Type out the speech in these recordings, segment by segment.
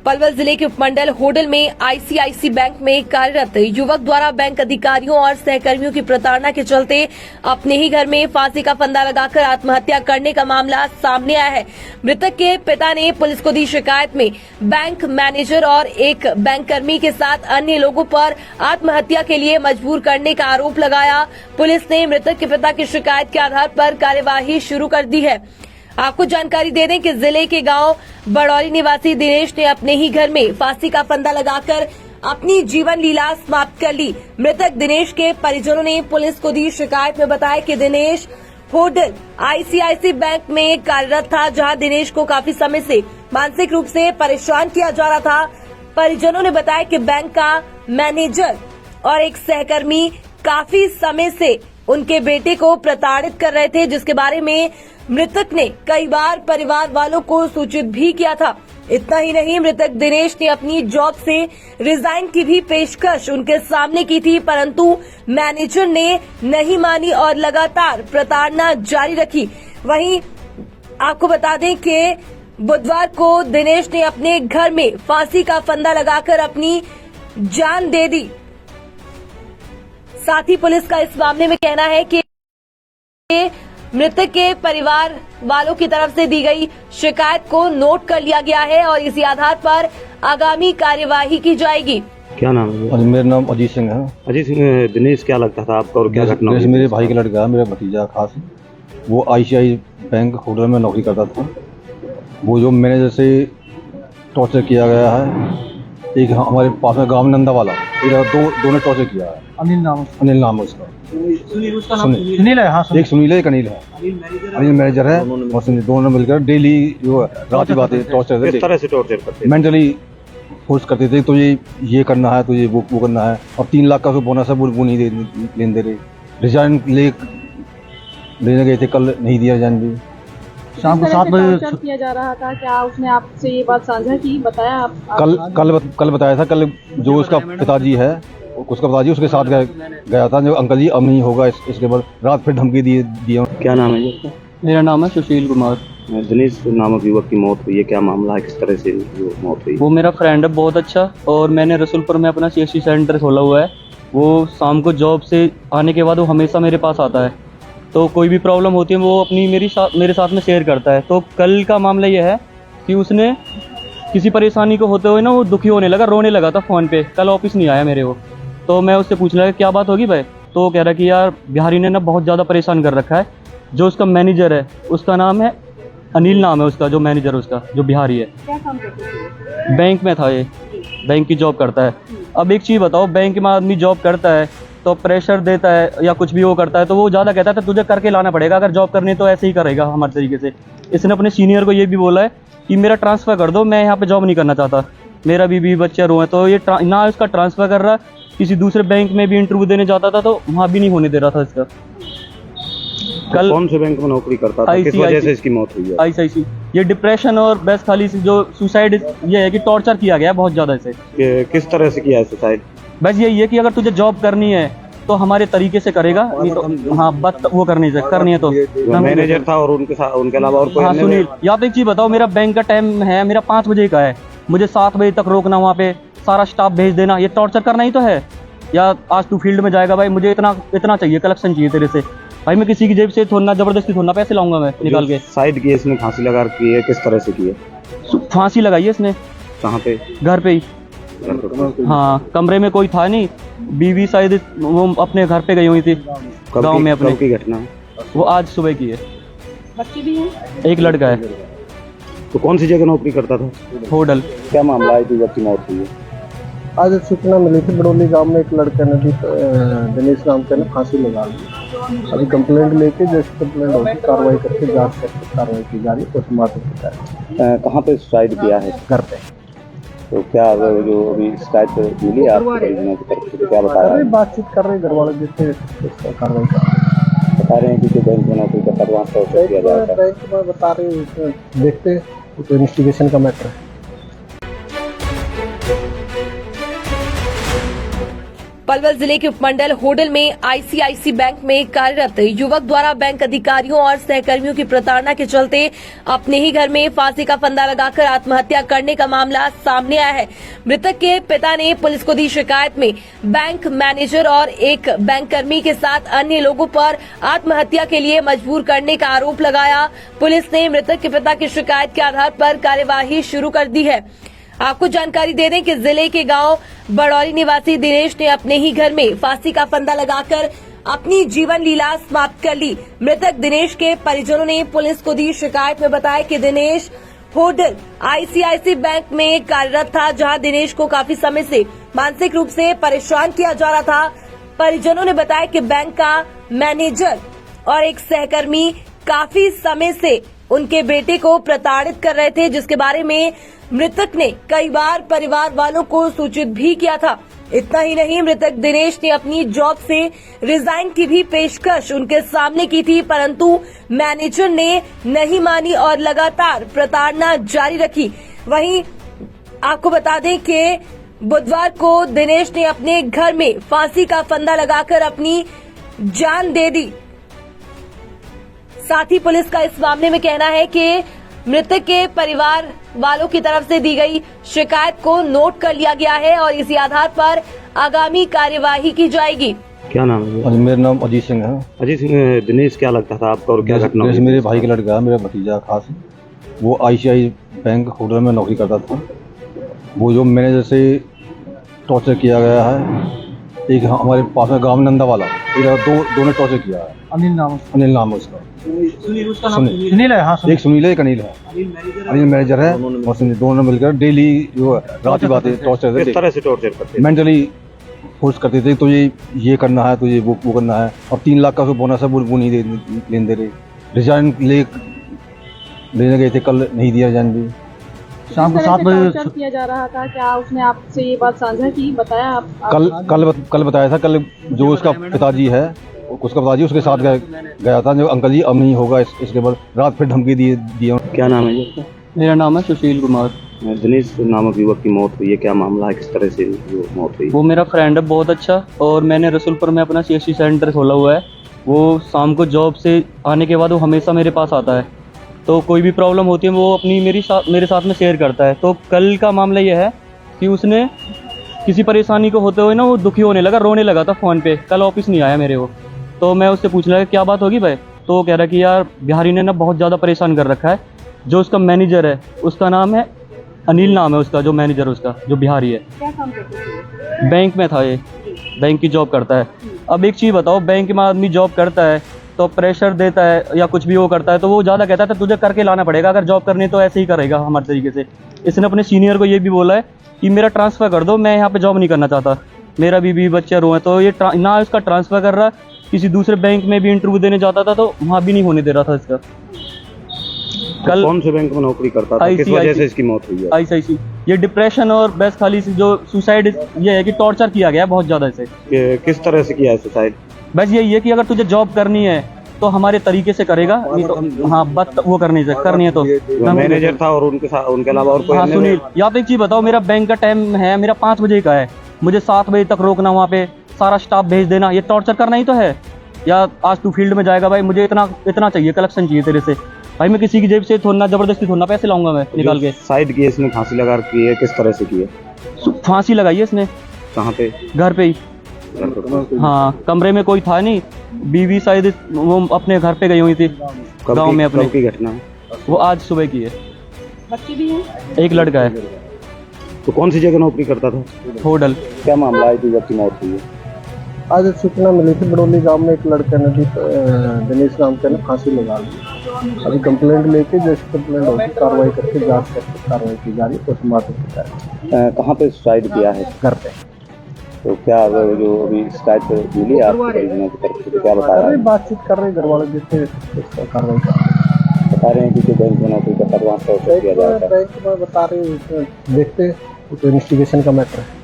पलवल जिले के उपमंडल होडल में आईसीआईसी बैंक में कार्यरत युवक द्वारा बैंक अधिकारियों और सहकर्मियों की प्रताड़ना के चलते अपने ही घर में फांसी का फंदा लगाकर आत्महत्या करने का मामला सामने आया है। मृतक के पिता ने पुलिस को दी शिकायत में बैंक मैनेजर और एक बैंक कर्मी के साथ अन्य लोगों पर आत्महत्या के लिए मजबूर करने का आरोप लगाया। पुलिस ने मृतक के पिता की शिकायत के आधार पर कार्यवाही शुरू कर दी है। आपको जानकारी दे दें कि जिले के गांव बड़ौली निवासी दिनेश ने अपने ही घर में फांसी का फंदा लगाकर अपनी जीवन लीला समाप्त कर ली। मृतक दिनेश के परिजनों ने पुलिस को दी शिकायत में बताया कि दिनेश होडल आईसीआईसी बैंक में कार्यरत था, जहां दिनेश को काफी समय से मानसिक रूप से परेशान किया जा रहा था। परिजनों ने बताया कि बैंक का मैनेजर और एक सहकर्मी काफी समय से उनके बेटे को प्रताड़ित कर रहे थे, जिसके बारे में मृतक ने कई बार परिवार वालों को सूचित भी किया था। इतना ही नहीं, मृतक दिनेश ने अपनी जॉब से रिजाइन की भी पेशकश उनके सामने की थी, परंतु मैनेजर ने नहीं मानी और लगातार प्रताड़ना जारी रखी। वहीं आपको बता दें कि बुधवार को दिनेश ने अपने घर में फांसी का फंदा लगाकर अपनी जान दे दी। साथ ही पुलिस का इस मामले में कहना है कि मृतक के परिवार वालों की तरफ से दी गई शिकायत को नोट कर लिया गया है और इसी आधार पर आगामी कार्यवाही की जाएगी। क्या नाम है? मेरा नाम अजीत सिंह है। अजीत सिंह, दिनेश क्या लगता था आपका और क्या घटना हुई? मेरे भाई का लड़का है, मेरा भतीजा खास। वो आईसीआई बैंक होटल में नौकरी करता था। वो जो मैनेजर से टॉर्चर किया गया है, एक हमारे पास में गाँव नंदा वाला, दो ने टॉर्चर किया है। अनिल नाम है उसका। सुनील है, हाँ, एक सुनील है, एक अनिल है। अनिल मैनेजर है और सुनील, दोनों मिलकर डेली जो रात की बातें टॉर्चर किस तरह से टॉर्चर करते? मेंटली फोर्स करते थे। तो ये करना है, तो ये वो करना है। और 3 लाख का बोनस है, वो नहीं लेने दे रहे। रिजाइन लेने गए थे, कल नहीं दिया रिजाइन भी। शाम को 7 बजे किया जा रहा था। क्या उसने आपसे ये बात साझा की, बताया आप? कल बताया था। कल जो उसका पिताजी है, उसके साथ गया था। जो अंकल जी अब नहीं होगा, इसके बाद रात फिर धमकी दिए। क्या नाम है जी? मेरा नाम है सुशील कुमार। दिनेश नामक युवक की मौत हुई है, क्या मामला है, किस तरह से मौत हुई? वो मेरा फ्रेंड है बहुत अच्छा, और मैंने रसूलपुर में अपना सीएससी सेंटर खोला हुआ है। वो शाम को जॉब से आने के बाद वो हमेशा मेरे पास आता है, तो कोई भी प्रॉब्लम होती है वो अपनी मेरे साथ में शेयर करता है। तो कल का मामला ये है कि उसने किसी परेशानी को होते हुए ना वो दुखी होने लगा, रोने लगा था फ़ोन पे। कल ऑफिस नहीं आया मेरे वो, तो मैं उससे पूछने लगा क्या बात होगी भाई। तो वो कह रहा कि यार बिहारी ने ना बहुत ज़्यादा परेशान कर रखा है। जो उसका मैनेजर है, उसका नाम है अनिल, नाम है उसका, जो मैनेजर उसका, जो बिहारी है। क्या काम करते थे? बैंक में था, ये बैंक की जॉब करता है। अब एक चीज़ बताओ, बैंक में आदमी जॉब करता है तो प्रेशर देता है या कुछ भी वो करता है, तो वो ज़्यादा कहता है तुझे करके लाना पड़ेगा, अगर जॉब करनी तो ऐसे ही करेगा हमारे तरीके से। इसने अपने सीनियर को ये भी बोला है कि मेरा ट्रांसफ़र कर दो, मैं यहाँ पे जॉब नहीं करना चाहता, मेरा बीवी बच्चे रो हैं। तो ये ना उसका ट्रांसफ़र कर रहा, किसी दूसरे बैंक में भी इंटरव्यू देने जाता था तो वहाँ भी नहीं होने दे रहा था इसका। कल कौन से बैंक में नौकरी करता था, किस वजह से इसकी मौत हुई है? आईसीआईसी। ये डिप्रेशन और बस खाली जो सुसाइड, ये है कि टॉर्चर किया गया बहुत ज़्यादा इसे। किस तरह से किया है सुसाइड? बस यही है कि अगर तुझे जॉब करनी है तो हमारे तरीके से करेगा, नहीं तो हाँ बात वो करनी है तो। मैनेजर था और उनके अलावा और कोई? हाँ सुनील, या तो एक चीज़ बताओ, मेरा बैंक का टाइम है, मेरा 5 बजे का है, मुझे 7 बजे तक रोकना, वहाँ पे सारा स्टाफ भेज देना, ये टॉर्चर करना ही तो है। या आज तू फील्ड में जाएगा भाई, मुझे इतना चाहिए, कलेक्शन चाहिए तेरे से भाई, मैं किसी की जेब से थोड़ा जबरदस्ती थोड़ा पैसे लाऊंगा मैं निकाल के। साइड की इसने फांसी लगा की है, किस तरह से की है? फांसी लगाई है इसने। कहाँ पे? घर पे ही। हाँ, कमरे में कोई था नहीं, बीवी शायद वो अपने घर पे गई हुई थी गांव में अपने। की घटना है वो आज सुबह की है। बच्चे भी हैं? एक लड़का है। तो कौन सी जगह नौकरी करता था? होटल। क्या मामला है युवक की मौत हुई है? आज सूचना मिली थी, बड़ौली गांव में एक लड़के ने भी दिनेश नाम के फांसी लगा ली। अभी कंप्लेंट लेके जैसे कंप्लेंट होगी कार्रवाई करके जांच करके कार्रवाई की जा रही है। पोस्टमार्टम कहाँ पे सुसाइड किया है? घर पे। तो क्या जो अभी शिकायत मिली है आपको परिजनों की तरफ से, क्या बता रहे हैं? बातचीत कर रहे घर वाले, जिससे कार्रवाई कर रहे हैं। बता रहे हैं कि जो बैंक में नौकरी करता है वहाँ टॉर्चर किया जा रहा है। बैंक में बता रहे हैं, देखते हैं, तो इन्वेस्टिगेशन का मैटर है। पलवल जिले के उपमंडल होडल में आईसीआईसी बैंक में कार्यरत युवक द्वारा बैंक अधिकारियों और सहकर्मियों की प्रताड़ना के चलते अपने ही घर में फांसी का फंदा लगाकर आत्महत्या करने का मामला सामने आया है। मृतक के पिता ने पुलिस को दी शिकायत में बैंक मैनेजर और एक बैंक कर्मी के साथ अन्य लोगों पर आत्महत्या के लिए मजबूर करने का आरोप लगाया। पुलिस ने मृतक के पिता की शिकायत के आधार पर कार्यवाही शुरू कर दी है। आपको जानकारी दे दें कि जिले के गांव बड़ौली निवासी दिनेश ने अपने ही घर में फांसी का फंदा लगाकर अपनी जीवन लीला समाप्त कर ली। मृतक दिनेश के परिजनों ने पुलिस को दी शिकायत में बताया कि दिनेश होडल आईसीआईसी बैंक में कार्यरत था, जहां दिनेश को काफी समय से मानसिक रूप से परेशान किया जा रहा था। परिजनों ने बताया कि बैंक का मैनेजर और एक सहकर्मी काफी समय से उनके बेटे को प्रताड़ित कर रहे थे, जिसके बारे में मृतक ने कई बार परिवार वालों को सूचित भी किया था। इतना ही नहीं, मृतक दिनेश ने अपनी जॉब से रिजाइन की भी पेशकश उनके सामने की थी, परंतु मैनेजर ने नहीं मानी और लगातार प्रताड़ना जारी रखी। वहीं आपको बता दें कि बुधवार को दिनेश ने अपने घर में फांसी का फंदा लगाकर अपनी जान दे दी। साथ ही पुलिस का इस मामले में कहना है कि मृतक के परिवार वालों की तरफ से दी गई शिकायत को नोट कर लिया गया है और इसी आधार पर आगामी कार्यवाही की जाएगी। क्या नाम है? और मेरा नाम अजीत सिंह है। अजीत सिंह, दिनेश क्या लगता था आपका और क्या घटना हुई? मेरे भाई का लड़का है, मेरा भतीजा खास। वो आईसीआई बैंक होडल में नौकरी करता था। वो जो मैनेजर से टॉर्चर किया गया है, एक हमारे पास में गाँव नंदा वाला, दो ने टॉर्चर किया है। अनिल नाम है उसका। सुनील है, हाँ, एक सुनील है, एक अनिल है। अनिल मैनेजर है और सुनील, दोनों मिलकर डेली जो रात की बातें टॉर्चर, किस तरह से टॉर्चर करते? मेंटली फोर्स करते थे। तो ये करना है, तो ये वो करना है। और 3 लाख का उसको बोनस है, वो नहीं लेने दे रहे। रिजाइन लेने गए थे, कल नहीं दिया रिजाइन भी। शाम को 7 बजे किया जा रहा था। क्या उसने आपसे ये बात साझा की, बताया आप? कल बताया था। कल जो उसका पिताजी है, उसका पिताजी उसके साथ गया था। जो अंकल जी अब नहीं होगा, इसके बाद रात फिर धमकी दिए। क्या नाम है जी? मेरा नाम है सुशील कुमार। दिनेश नामक युवक की मौत हुई है, क्या मामला है, किस तरह से वो मौत हुई? वो मेरा फ्रेंड है बहुत अच्छा, और मैंने रसूलपुर में अपना CSC सेंटर खोला हुआ है। वो शाम को जॉब से आने के बाद वो हमेशा मेरे पास आता है, तो कोई भी प्रॉब्लम होती है वो अपनी मेरे साथ में शेयर करता है। तो कल का मामला ये है कि उसने किसी परेशानी को होते हुए ना वो दुखी होने लगा, रोने लगा था फ़ोन पे। कल ऑफिस नहीं आया मेरे वो, तो मैं उससे पूछने लगा क्या बात होगी भाई, तो वो कह रहा कि यार बिहारी ने ना बहुत ज़्यादा परेशान कर रखा है। जो उसका मैनेजर है, उसका नाम है अनिल, नाम है उसका, जो मैनेजर उसका, जो बिहारी है। क्या काम करते थे? बैंक में था, ये बैंक की जॉब करता है। अब एक चीज़ बताओ, बैंक में आदमी जॉब करता है तो प्रेशर देता है या कुछ भी वो करता है, तो वो ज़्यादा कहता है तुझे करके लाना पड़ेगा, अगर जॉब करनी तो ऐसे ही करेगा हमारे तरीके से। इसने अपने सीनियर को ये भी बोला है कि मेरा ट्रांसफ़र कर दो, मैं यहाँ पे जॉब नहीं करना चाहता, मेरा बीवी बच्चे रो हैं। तो ये ना उसका ट्रांसफ़र कर रहा, किसी दूसरे बैंक में भी इंटरव्यू देने जाता था तो वहाँ भी नहीं होने दे रहा था इसका। कल कौन से बैंक में नौकरी करता था, किस वजह से इसकी मौत हुई है? आईसीआईसी। ये डिप्रेशन और बस खाली जो सुसाइड, ये है कि टॉर्चर किया गया है बहुत ज़्यादा इसे। किस तरह से किया है सुसाइड? बस यही है कि अगर तुझे जॉब करनी है तो हमारे तरीके से करेगा, नहीं तो हाँ बस वो करनी है तो। मैनेजर था और उनके अलावा और कोई? हाँ सुनील। यहाँ पे एक चीज़ बताओ, मेरा बैंक का टाइम है, मेरा 5 बजे का है, मुझे 7 बजे तक रोकना, वहाँ पे सारा स्टाफ भेज देना, ये टॉर्चर करना ही तो है। या आज तू फील्ड में जाएगा भाई, मुझे इतना चाहिए, कलेक्शन चाहिए तेरे से भाई, मैं किसी की जेब से थोड़ा जबरदस्ती थोड़ा पैसे लाऊंगा मैं निकाल के। साइड की इसने फांसी लगा रखी है, किस तरह से की है? फांसी लगाई है इसने। कहाँ पे? घर पे ही। हाँ, कमरे में कोई था नहीं, बीवी शायद वो अपने घर पे गई हुई थी गांव में अपने। कब की घटना है? वो आज सुबह की है। बच्चे भी हैं? एक लड़का है। तो कौन सी जगह नौकरी करता था? होडल। क्या मामला है युवक की मौत हुई है? आज सूचना मिली थी बड़ौली गांव में एक लड़के ने भी दिनेश नाम के ने फांसी लगा ली। अभी कंप्लेंट लेके जैसे कंप्लेंट होगी कार्रवाई करके जांच करके कार्रवाई की जा रही है। पोस्टमार्टम किया है। कहाँ पे सुसाइड किया है? घर पे। तो क्या जो अभी शिकायत मिली आपको परिजनों की तरफ से, क्या बता रहे हैं? बातचीत कर रहे हैं, घर वाले जिससे कार्रवाई कर रहे हैं। बता रहे हैं कि जो बैंक में नौकरी करता था वहाँ टॉर्चर किया जाता है। बैंक में बता रहे हैं, देखते हैं, तो इन्वेस्टिगेशन का मैटर है।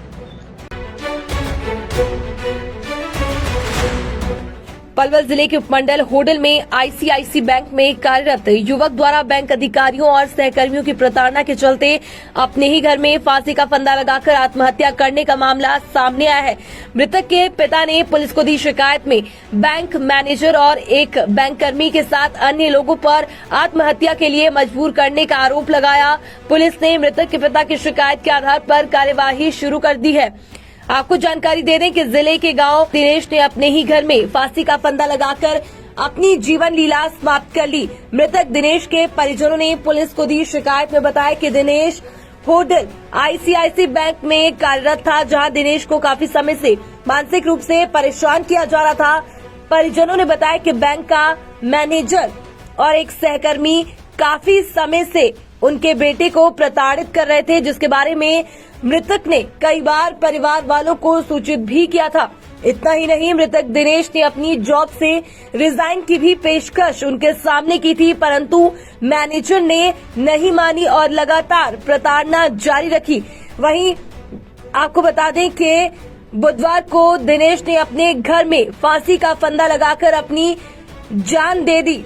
पलवल जिले के उपमंडल होडल में आईसीआईसी बैंक में कार्यरत युवक द्वारा बैंक अधिकारियों और सहकर्मियों की प्रताड़ना के चलते अपने ही घर में फांसी का फंदा लगाकर आत्महत्या करने का मामला सामने आया है। मृतक के पिता ने पुलिस को दी शिकायत में बैंक मैनेजर और एक बैंक कर्मी के साथ अन्य लोगों पर आत्महत्या के लिए मजबूर करने का आरोप लगाया। पुलिस ने मृतक के पिता की शिकायत के आधार पर कार्यवाही शुरू कर दी है। आपको जानकारी दे दें कि जिले के गांव दिनेश ने अपने ही घर में फांसी का फंदा लगाकर अपनी जीवन लीला समाप्त कर ली। मृतक दिनेश के परिजनों ने पुलिस को दी शिकायत में बताया कि दिनेश होडल आईसीआईसी बैंक में कार्यरत था, जहां दिनेश को काफी समय से मानसिक रूप से परेशान किया जा रहा था। परिजनों ने बताया कि बैंक का मैनेजर और एक सहकर्मी काफी समय से उनके बेटे को प्रताड़ित कर रहे थे, जिसके बारे में मृतक ने कई बार परिवार वालों को सूचित भी किया था। इतना ही नहीं, मृतक दिनेश ने अपनी जॉब से रिजाइन की भी पेशकश उनके सामने की थी, परंतु मैनेजर ने नहीं मानी और लगातार प्रताड़ना जारी रखी। वहीं आपको बता दें कि बुधवार को दिनेश ने अपने घर में फांसी का फंदा लगाकर अपनी जान दे दी।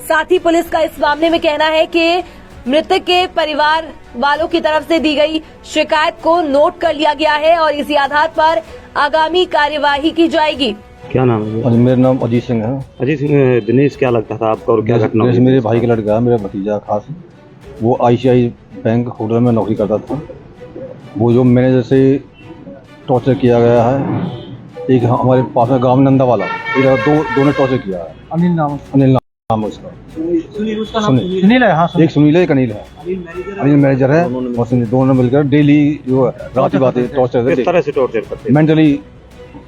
साथ ही पुलिस का इस मामले में कहना है कि मृतक के परिवार वालों की तरफ से दी गई शिकायत को नोट कर लिया गया है और इसी आधार पर आगामी कार्यवाही की जाएगी। क्या नाम है? और मेरा नाम अजीत सिंह है। अजीत सिंह, दिनेश क्या लगता था आपका और क्या घटना दिनेश हुई? मेरे भाई का लड़का है, मेरा भतीजा खास। वो आईसीआई बैंक होटल में नौकरी करता था। वो जो मैनेजर से टॉर्चर किया गया है, एक हमारे पास में गाँव नंदा वाला, दो ने टॉर्चर किया है। अनिल नाम उसका। सुनील है, हाँ। एक सुनील है, एक अनिल है। अनिल मैनेजर है और सुनील, दोनों मिलकर डेली जो रात की बातें टॉर्चर किस तरह से टॉर्चर करते थे? मेंटली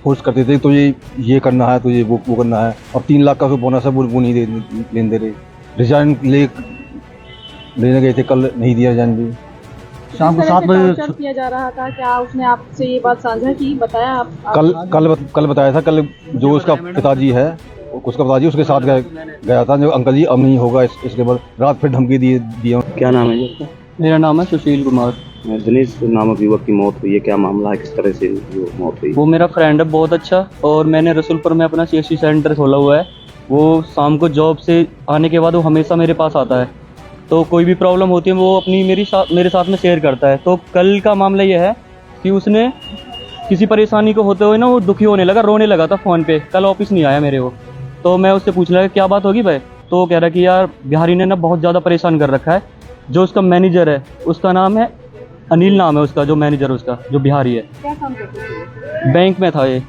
फोर्स करते थे। तो ये करना है, तो ये वो करना है। और 3 लाख का बोनस है, वो नहीं लेने दे रहे। रिजाइन लेने गए थे, कल नहीं दिया रिजाइन भी। शाम को 7 बजे किया जा रहा था। क्या उसने आपसे ये बात साझा की, बताया आप? कल बताया था। कल जो उसका पिताजी है, उसका पिताजी उसके साथ गया था। जो अंकल जी अब नहीं होगा, इसके बाद रात फिर धमकी दिए। क्या नाम है जी? मेरा नाम है सुशील कुमार। दिनेश नामक युवक की मौत हुई है, क्या मामला है, किस तरह से वो मौत हुई? वो मेरा फ्रेंड है बहुत अच्छा, और मैंने रसूलपुर में अपना CSC सेंटर खोला हुआ है। वो शाम को जॉब से आने के बाद वो हमेशा मेरे पास आता है, तो कोई भी प्रॉब्लम होती है वो अपनी मेरे साथ में शेयर करता है। तो कल का मामला ये है कि उसने किसी परेशानी को होते हुए ना वो दुखी होने लगा, रोने लगा था फ़ोन पे। कल ऑफिस नहीं आया मेरे वो, तो मैं उससे पूछ लगा क्या बात होगी भाई। तो वो कह रहा कि यार बिहारी ने ना बहुत ज़्यादा परेशान कर रखा है। जो उसका मैनेजर है, उसका नाम है अनिल, नाम है उसका, जो मैनेजर उसका, जो बिहारी है। क्या काम करते थे? बैंक में था, ये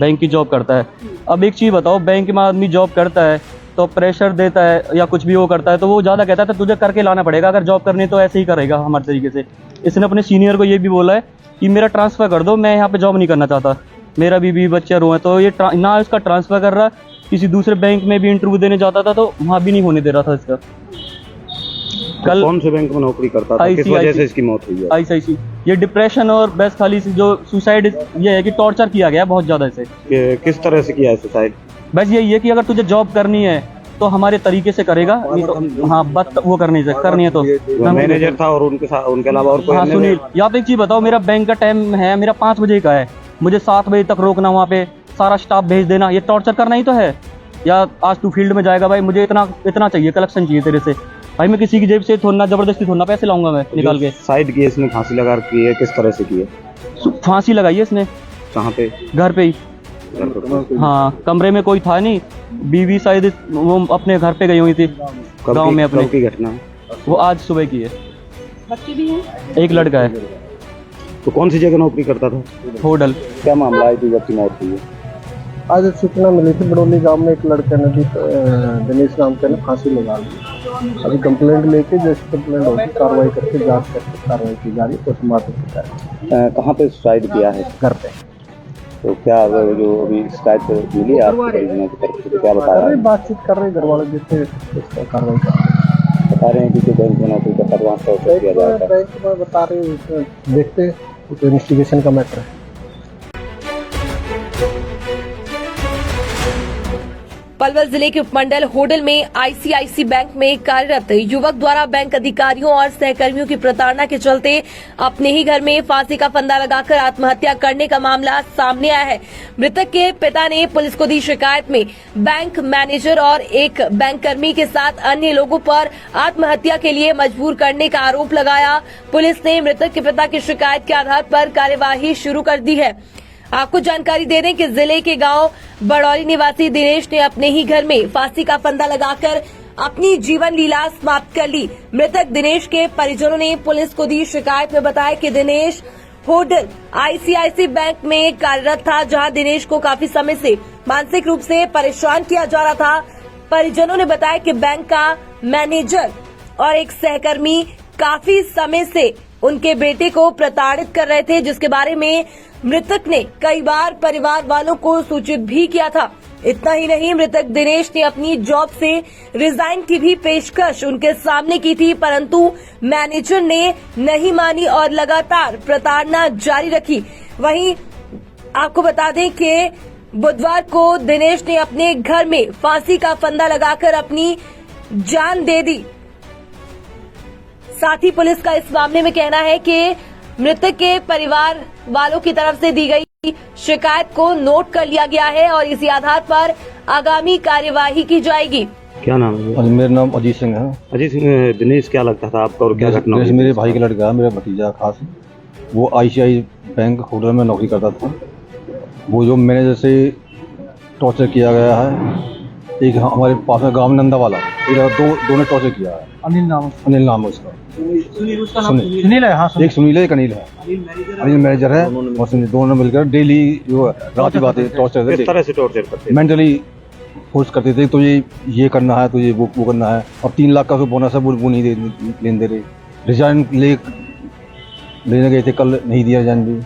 बैंक की जॉब करता है। अब एक चीज़ बताओ, बैंक में आदमी जॉब करता है तो प्रेशर देता है या कुछ भी वो करता है, तो वो ज़्यादा कहता है तुझे करके लाना पड़ेगा, अगर जॉब करनी तो ऐसे ही करेगा हमारे तरीके से। इसने अपने सीनियर को ये भी बोला है कि मेरा ट्रांसफ़र कर दो, मैं यहाँ पे जॉब नहीं करना चाहता, मेरा बीवी बच्चे रो हैं। तो ये ना इसका ट्रांसफ़र कर रहा, किसी दूसरे बैंक में भी इंटरव्यू देने जाता था तो वहाँ भी नहीं होने दे रहा था इसका। कल कौन से बैंक में नौकरी करता था, किस वजह से इसकी मौत हुई है? आईसीआईसी। ये डिप्रेशन और बस खाली जो सुसाइड, ये है कि टॉर्चर किया गया बहुत ज़्यादा इसे। किस तरह से किया है सुसाइड? बस यही है कि अगर तुझे जॉब करनी है तो हमारे तरीके से करेगा, नहीं तो हाँ बात वो करनी है तो। मैनेजर था और उनके अलावा और कोई? हाँ सुनील, यहाँ पे एक चीज़ बताओ, मेरा बैंक का टाइम है, मेरा 5 बजे का है, मुझे 7 बजे तक रोकना, वहाँ पे सारा स्टाफ भेज देना, ये टॉर्चर करना ही तो है। या आज तू फील्ड में जाएगा भाई, मुझे इतना चाहिए, कलेक्शन चाहिए तेरे से भाई, मैं किसी की जेब से थोड़ा जबरदस्ती थोड़ा पैसे लाऊंगा मैं निकाल के। साइड की इसने फांसी लगा की है, किस तरह से की है? फांसी लगाई है इसने। कहाँ पे? घर पे ही। हाँ, कमरे में कोई था नहीं, बीवी शायद वो अपने घर पे गई हुई थी गांव में अपने। की घटना है वो आज सुबह की है। बच्चे भी हैं? एक लड़का है। तो कौन सी जगह नौकरी करता था? होटल। क्या मामला है युवक की मौत हुई है? आज एक सूचना मिली थी, बड़ौली गांव में एक लड़के ने भी दिनेश नाम के ने फांसी लगा ली। अभी कंप्लेंट लेके जैसे कंप्लेंट होगी कार्रवाई करके जांच करके कार्रवाई की जा रही है। पोस्टमार्टम कहाँ पे सुसाइड किया है? घर पे। तो क्या जो अभी शिकायत मिली है आपको परिजनों की तरफ से, तो क्या बताया? अरे बातचीत कर रहे घर वाले, जैसे उसका कार्रवाई कर रहे हैं। बता रहे हैं कि जो बैंक में नौकरी करता था वहाँ टॉर्चर किया जाता है। बैंक में बता रहे हैं, देखते हैं, तो इन्वेस्टिगेशन का मैटर है। पलवल जिले के उपमंडल होडल में आईसीआईसी बैंक में कार्यरत युवक द्वारा बैंक अधिकारियों और सहकर्मियों की प्रताड़ना के चलते अपने ही घर में फांसी का फंदा लगाकर आत्महत्या करने का मामला सामने आया है। मृतक के पिता ने पुलिस को दी शिकायत में बैंक मैनेजर और एक बैंक कर्मी के साथ अन्य लोगों पर आत्महत्या के लिए मजबूर करने का आरोप लगाया। पुलिस ने मृतक के पिता की शिकायत के आधार पर कार्यवाही शुरू कर दी है। आपको जानकारी दे दें कि जिले के गांव बड़ौली निवासी दिनेश ने अपने ही घर में फांसी का फंदा लगाकर अपनी जीवन लीला समाप्त कर ली। मृतक दिनेश के परिजनों ने पुलिस को दी शिकायत में बताया कि दिनेश होडल आईसीआईसी बैंक में कार्यरत था, जहां दिनेश को काफी समय से मानसिक रूप से परेशान किया जा रहा था। परिजनों ने बताया कि बैंक का मैनेजर और एक सहकर्मी काफी समय से उनके बेटे को प्रताड़ित कर रहे थे, जिसके बारे में मृतक ने कई बार परिवार वालों को सूचित भी किया था। इतना ही नहीं, मृतक दिनेश ने अपनी जॉब से रिजाइन की भी पेशकश उनके सामने की थी, परंतु मैनेजर ने नहीं मानी और लगातार प्रताड़ना जारी रखी। वहीं आपको बता दें कि बुधवार को दिनेश ने अपने घर में फांसी का फंदा लगाकर अपनी जान दे दी। साथ ही पुलिस का इस मामले में कहना है कि मृतक के परिवार वालों की तरफ से दी गई शिकायत को नोट कर लिया गया है और इसी आधार पर आगामी कार्यवाही की जाएगी। क्या नाम है? और मेरा नाम अजीत सिंह है। अजीत सिंह, दिनेश क्या लगता था आपका और क्या घटना हुई? मेरे भाई का लड़का है, मेरा भतीजा खास। वो आईसीआई बैंक होडल में नौकरी करता था। वो जो मैनेजर से टॉर्चर किया गया है, एक हमारे पास में गाँव नंदा वाला, दो ने टॉर्चर किया है। अनिल नाम है उसका। सुनील है, हाँ, एक सुनील है, एक अनिल है। अनिल मैनेजर है और सुनील, दोनों मिलकर डेली जो रात की बातें टॉर्चर किस तरह से टॉर्चर करते? मेंटली फोर्स करते थे। तो ये करना है, तो ये वो करना है। अब 3 लाख का जो बोनस है वो नहीं लेने दे रहे। रिजाइन लेने गए थे, कल नहीं दिया रिजाइन भी।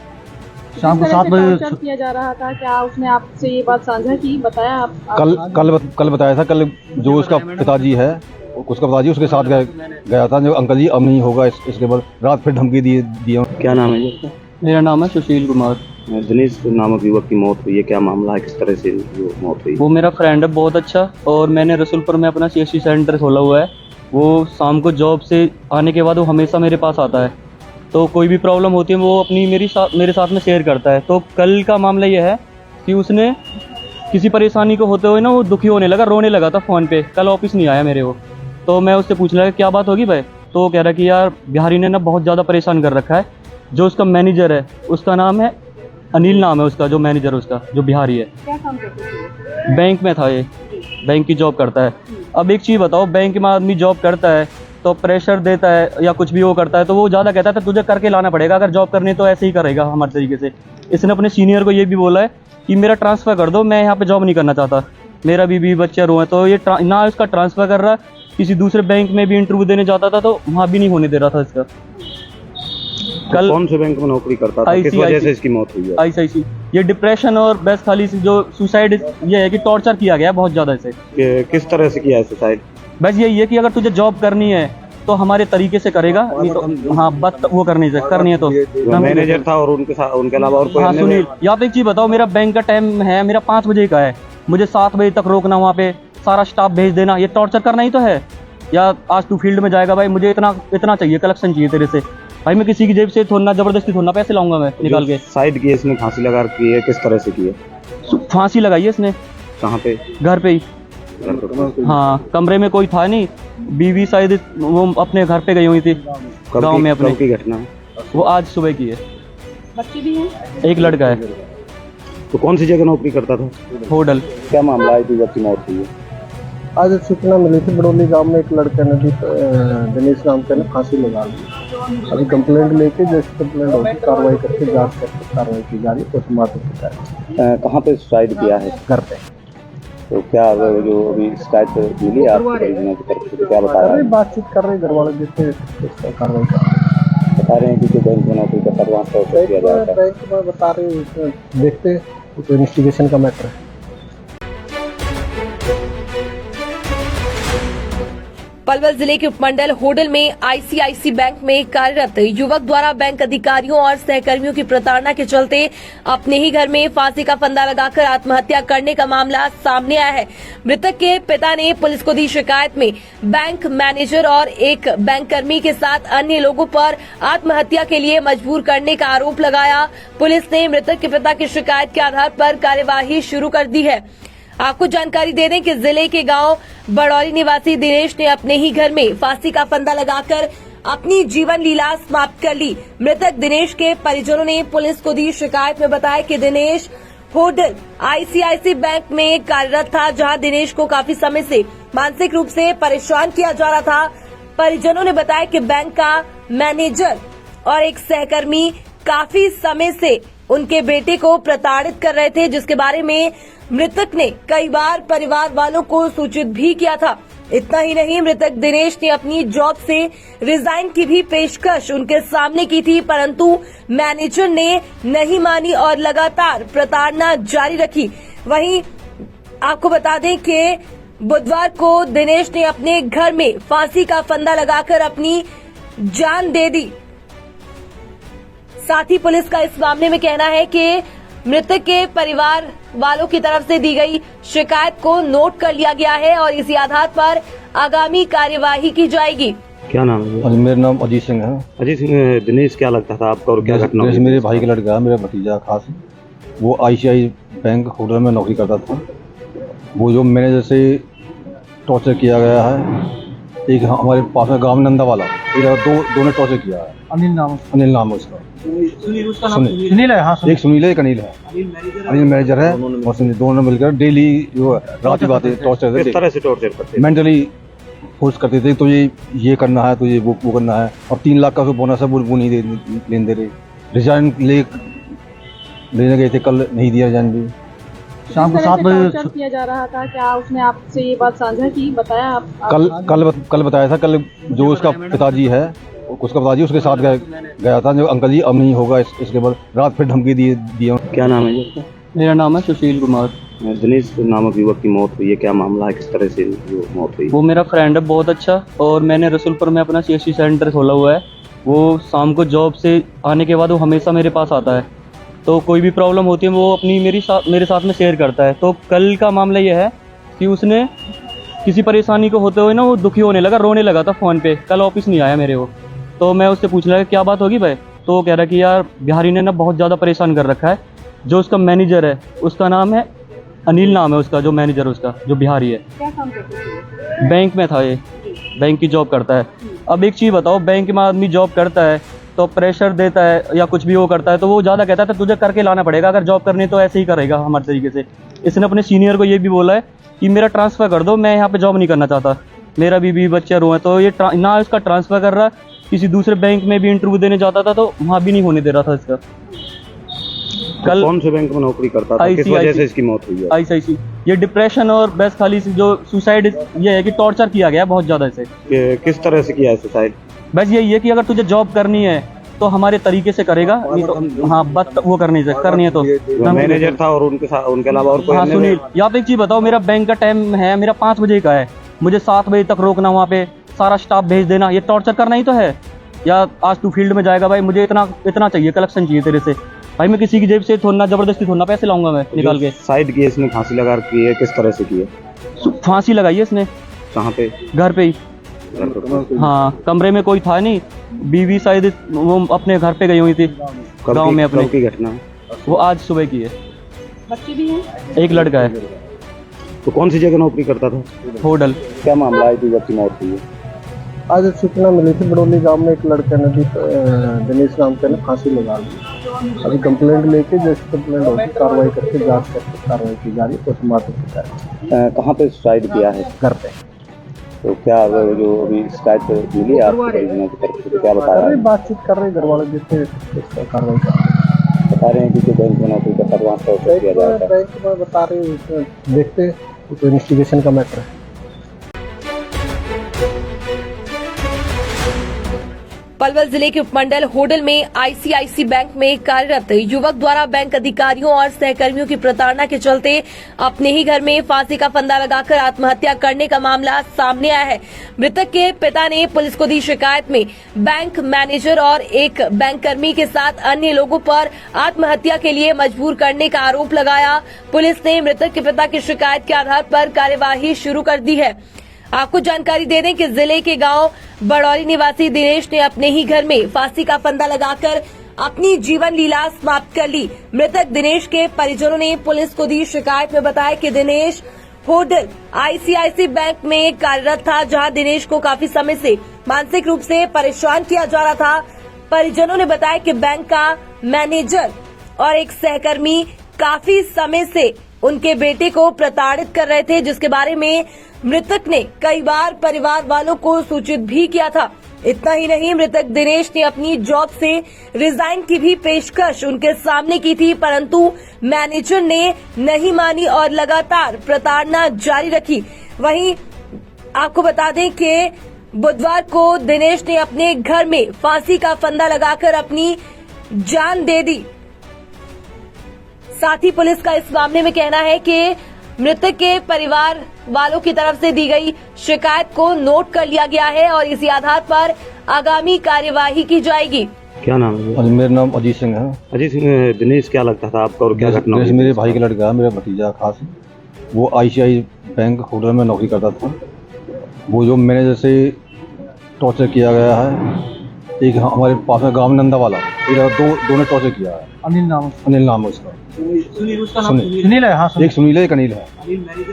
शाम को 7 बजे टॉर्चर किया जा रहा था। क्या उसने आपसे ये बात साझा की, बताया आप? कल बताया था। कल जो उसका पिताजी है, उसका पिताजी उसके साथ गया था। जो अंकल जी अब नहीं होगा, इसके बाद रात फिर धमकी दिए। क्या नाम है जी? मेरा नाम है सुशील कुमार। दिनेश नामक युवक की मौत हुई है, क्या मामला है, किस तरह से वो मौत हुई? वो मेरा फ्रेंड है बहुत अच्छा, और मैंने रसूलपुर में अपना CSC सेंटर खोला हुआ है। वो शाम को जॉब से आने के बाद वो हमेशा मेरे पास आता है, तो कोई भी प्रॉब्लम होती है वो अपनी मेरे साथ में शेयर करता है। तो कल का मामला ये है कि उसने किसी परेशानी को होते हुए ना वो दुखी होने लगा, रोने लगा था फ़ोन पे। कल ऑफिस नहीं आया मेरे वो, तो मैं उससे पूछने लगा क्या बात होगी भाई, तो वो कह रहा कि यार बिहारी ने ना बहुत ज़्यादा परेशान कर रखा है। जो उसका मैनेजर है, उसका नाम है अनिल, नाम है उसका, जो मैनेजर उसका, जो बिहारी है। क्या काम करते थे? बैंक में था, ये बैंक की जॉब करता है। अब एक चीज़ बताओ, बैंक में आदमी जॉब करता है तो प्रेशर देता है या कुछ भी वो करता है, तो वो ज़्यादा कहता है तुझे करके लाना पड़ेगा, अगर जॉब करनी तो ऐसे ही करेगा हमारे तरीके से। इसने अपने सीनियर को ये भी बोला है कि मेरा ट्रांसफ़र कर दो, मैं यहाँ पे जॉब नहीं करना चाहता, मेरा बीवी बच्चे रो हैं। तो ये ना उसका ट्रांसफ़र कर रहा, किसी दूसरे बैंक में भी इंटरव्यू देने जाता था तो वहाँ भी नहीं होने दे रहा था इसका। कल कौन से बैंक में नौकरी करता था, किस वजह से इसकी मौत हुई है? आईसीआईसी। ये डिप्रेशन और बस खाली जो सुसाइड, ये है कि टॉर्चर किया गया है बहुत ज़्यादा इसे। किस तरह से किया है सुसाइड? बस यही है कि अगर तुझे जॉब करनी है तो हमारे तरीके से करेगा, नहीं तो हाँ बस वो करनी है तो। मैनेजर था और उनके अलावा और कोई? हाँ सुनील। यहाँ पे एक चीज़ बताओ, मेरा बैंक का टाइम है, मेरा 5 बजे का है, मुझे 7 बजे तक रोकना, वहाँ पे सारा स्टाफ भेज देना, ये टॉर्चर करना ही तो है। या आज तू फील्ड में जाएगा भाई, मुझे इतना चाहिए, कलेक्शन चाहिए तेरे से भाई, मैं किसी की जेब से थोड़ा जबरदस्ती थोड़ा पैसे लाऊंगा मैं निकाल के। साइड की इसने फांसी लगा रखी है, किस तरह से की है? फांसी लगाई है इसने। कहाँ पे? घर पे ही। हाँ, कमरे में कोई था नहीं, बीवी शायद वो अपने घर पे गई हुई थी गांव में अपने। की घटना है वो आज सुबह की है। बच्चे भी हैं? एक लड़का है। तो कौन सी जगह नौकरी करता था? होडल। क्या मामला है युवक की मौत हुई है? आज सूचना मिली थी बड़ौली गांव में एक लड़के ने दिनेश नाम के ने फांसी लगा ली। अभी कंप्लेंट लेके जैसे कंप्लेंट होगी कार्रवाई करके जांच करके कार्रवाई की जा रही है। पोस्टमार्टम की जाएगी। कहाँ पे सुसाइड किया है? घर पे। तो क्या जो अभी शिकायत मिली आपको परिजनों की तरफ से, तो क्या बता रहे हैं? बातचीत कर रहे, घर वाले जिससे कार्रवाई कर रहे हैं। बता रहे हैं कि जो बैंक में नौकरी करता था वहाँ टॉर्चर किया जाता है। बैंक में बता रहे, देखते हैं, तो इन्वेस्टिगेशन का मैटर है। पलवल जिले के उपमंडल होडल में आईसीआईसी बैंक में कार्यरत युवक द्वारा बैंक अधिकारियों और सहकर्मियों की प्रताड़ना के चलते अपने ही घर में फांसी का फंदा लगाकर आत्महत्या करने का मामला सामने आया है। मृतक के पिता ने पुलिस को दी शिकायत में बैंक मैनेजर और एक बैंक कर्मी के साथ अन्य लोगों पर आत्महत्या के लिए मजबूर करने का आरोप लगाया। पुलिस ने मृतक के पिता की शिकायत के आधार पर कार्यवाही शुरू कर दी है। आपको जानकारी दे दें कि जिले के गांव बड़ौली निवासी दिनेश ने अपने ही घर में फांसी का फंदा लगाकर अपनी जीवन लीला समाप्त कर ली। मृतक दिनेश के परिजनों ने पुलिस को दी शिकायत में बताया कि दिनेश होडल आईसीआईसी बैंक में कार्यरत था, जहां दिनेश को काफी समय से मानसिक रूप से परेशान किया जा रहा था। परिजनों ने बताया कि बैंक का मैनेजर और एक सहकर्मी काफी समय से उनके बेटे को प्रताड़ित कर रहे थे, जिसके बारे में मृतक ने कई बार परिवार वालों को सूचित भी किया था। इतना ही नहीं, मृतक दिनेश ने अपनी जॉब से रिजाइन की भी पेशकश उनके सामने की थी, परंतु मैनेजर ने नहीं मानी और लगातार प्रताड़ना जारी रखी। वहीं आपको बता दें कि बुधवार को दिनेश ने अपने घर में फांसी का फंदा लगाकर अपनी जान दे दी। साथ ही पुलिस का इस मामले में कहना है कि मृतक के परिवार वालों की तरफ से दी गई शिकायत को नोट कर लिया गया है और इसी आधार पर आगामी कार्यवाही की जाएगी। क्या नाम है? मेरा नाम अजीत सिंह है। अजीत सिंह, दिनेश क्या लगता था आपका और क्या घटना हुई? मेरे भाई का लड़का है, मेरा भतीजा खास। वो आईसीआई बैंक होटल में नौकरी करता था। वो जो मैनेजर से टॉर्चर किया गया है, एक हमारे पास में गाँव नंदा वाला, दो ने टॉर्चर किया है। अनिल नाम है उसका। सुनील है, हाँ, एक सुनील है, एक अनिल है। अनिल मैनेजर है और सुनील, दोनों मिलकर डेली जो रात की बातें टॉर्चर किस तरह से टॉर्चर करते? मेंटली फोर्स करते थे। तो ये करना है, तो ये वो करना है, और 3 लाख का बोनस है, वो नहीं लेने दे रहे। रिजाइन लेने गए थे, कल नहीं दिया रिजाइन भी। शाम को 7 बजे किया जा रहा था, क्या उसने आपसे ये बात साझा की, बताया आप? कल बताया था। कल जो उसका पिताजी है, उसका पिताजी उसके साथ गया था, जो अंकल जी अब नहीं होगा, इसके बाद रात फिर धमकी दिए। क्या नाम है? मेरा नाम है सुशील कुमार। दिनेश नामक युवक की मौत हुई है, क्या मामला है, किस तरह से जो मौत हुई? वो मेरा फ्रेंड है बहुत अच्छा, और मैंने रसूलपुर में अपना CSC सेंटर खोला हुआ है। वो शाम को जॉब से आने के बाद वो हमेशा मेरे पास आता है, तो कोई भी प्रॉब्लम होती है वो अपनी मेरे साथ में शेयर करता है। तो कल का मामला ये है कि उसने किसी परेशानी को होते हुए ना वो दुखी होने लगा, रोने लगा था फ़ोन पे। कल ऑफिस नहीं आया मेरे वो, तो मैं उससे पूछने लगा क्या बात होगी भाई, तो वो कह रहा कि यार बिहारी ने ना बहुत ज़्यादा परेशान कर रखा है। जो उसका मैनेजर है, उसका नाम है अनिल, नाम है उसका, जो मैनेजर उसका, जो बिहारी है। क्या काम करते थे? बैंक में था ये, बैंक की जॉब करता है। अब एक चीज़ बताओ, बैंक में आदमी जॉब करता है तो प्रेशर देता है या कुछ भी वो करता है, तो वो ज़्यादा कहता है तुझे करके लाना पड़ेगा, अगर जॉब करनी तो ऐसे ही करेगा हमारे तरीके से। इसने अपने सीनियर को ये भी बोला है कि मेरा ट्रांसफ़र कर दो, मैं यहाँ पे जॉब नहीं करना चाहता, मेरा भी बच्चे रो हैं। तो ये ना इसका ट्रांसफ़र कर रहा, किसी दूसरे बैंक में भी इंटरव्यू देने जाता था तो वहाँ भी नहीं होने दे रहा था इसका। कल कौन से बैंक में नौकरी करता था, किस वजह से इसकी मौत हुई है? आईसीआईसी। ये डिप्रेशन और बस खाली जो सुसाइड, ये है कि टॉर्चर किया गया बहुत ज़्यादा इसे। किस तरह से किया है सुसाइड? बस यही है कि अगर तुझे जॉब करनी है तो हमारे तरीके से करेगा, नहीं तो हाँ बस वो करनी है तो मैनेजर था और उनके अलावा और कोई? हाँ सुनील, यहाँ पे एक चीज़ बताओ, मेरा बैंक का टाइम है, मेरा 5 बजे का है, मुझे 7 बजे तक रोकना, वहाँ पे सारा स्टाफ भेज देना, ये टॉर्चर करना ही तो है। या आज तू फील्ड में जाएगा भाई, मुझे इतना चाहिए, कलेक्शन चाहिए तेरे से भाई, मैं किसी की जेब से थोड़ा जबरदस्ती थोड़ा पैसे लाऊंगा मैं निकाल के। साइड की इसने फांसी लगा की है, किस तरह से की है? फांसी लगाई है इसने। कहाँ पे? घर पे ही। हाँ, कमरे में कोई था नहीं, बीवी शायद वो अपने घर पे गई हुई थी गांव में अपने। की घटना है वो आज सुबह की है। बच्चे भी हैं? एक लड़का है। तो कौन सी जगह नौकरी करता था? होटल। क्या मामला है युवक की मौत हुई है? आज सूचना मिली थी बड़ौली गांव में एक लड़के ने दिनेश नाम के ने फांसी लगा ली। अभी कंप्लेंट लेके जैसे कंप्लेंट होगी कार्रवाई करके जांच करके कार्रवाई की जा रही है। पोस्टमार्टम कहाँ पे सुसाइड किया है? घर पे। तो क्या जो अभी शिकायत मिली आपको परिजनों की तरफ से, तो क्या बताया? अभी बातचीत कर रहे घर वाले, जिससे कार्रवाई कर रहे हैं। बता रहे हैं कि कोई बैंक में नौकरी करता तो वहाँ ट्रांसफर किया जाएगा। बैंक में बता रहे हैं, देखते हैं, तो इन्वेस्टिगेशन का मैटर है। पलवल जिले के उपमंडल होडल में आईसीआईसी बैंक में कार्यरत युवक द्वारा बैंक अधिकारियों और सहकर्मियों की प्रताड़ना के चलते अपने ही घर में फांसी का फंदा लगाकर आत्महत्या करने का मामला सामने आया है। मृतक के पिता ने पुलिस को दी शिकायत में बैंक मैनेजर और एक बैंक कर्मी के साथ अन्य लोगों पर आत्महत्या के लिए मजबूर करने का आरोप लगाया। पुलिस ने मृतक के पिता की शिकायत के आधार पर कार्यवाही शुरू कर दी है। आपको जानकारी दे दें कि जिले के गांव बड़ौली निवासी दिनेश ने अपने ही घर में फांसी का फंदा लगाकर अपनी जीवन लीला समाप्त कर ली। मृतक दिनेश के परिजनों ने पुलिस को दी शिकायत में बताया कि दिनेश होडल आईसीआईसी बैंक में कार्यरत था, जहां दिनेश को काफी समय से मानसिक रूप से परेशान किया जा रहा था। परिजनों ने बताया कि बैंक का मैनेजर और एक सहकर्मी काफी समय से उनके बेटे को प्रताड़ित कर रहे थे, जिसके बारे में मृतक ने कई बार परिवार वालों को सूचित भी किया था। इतना ही नहीं, मृतक दिनेश ने अपनी जॉब से रिजाइन की भी पेशकश उनके सामने की थी, परंतु मैनेजर ने नहीं मानी और लगातार प्रताड़ना जारी रखी। वहीं आपको बता दें कि बुधवार को दिनेश ने अपने घर में फांसी का फंदा लगाकर अपनी जान दे दी। साथ ही पुलिस का इस मामले में कहना है कि मृतक के परिवार वालों की तरफ से दी गई शिकायत को नोट कर लिया गया है और इसी आधार पर आगामी कार्यवाही की जाएगी। क्या नाम है? मेरा नाम अजीत सिंह है। अजीत सिंह, दिनेश क्या लगता था आपका और क्या घटना दिनेश हुई? मेरे भाई का लड़का है, मेरा भतीजा खास है। वो आईसीआई बैंक होटल में नौकरी करता था। वो जो मैनेजर से टॉर्चर किया गया है, एक हमारे पास में गाँव नंदा वाला, दो ने टॉर्चर किया है। अनिल नाम है उसका। सुनील है, हाँ, एक सुनील है, एक अनिल है।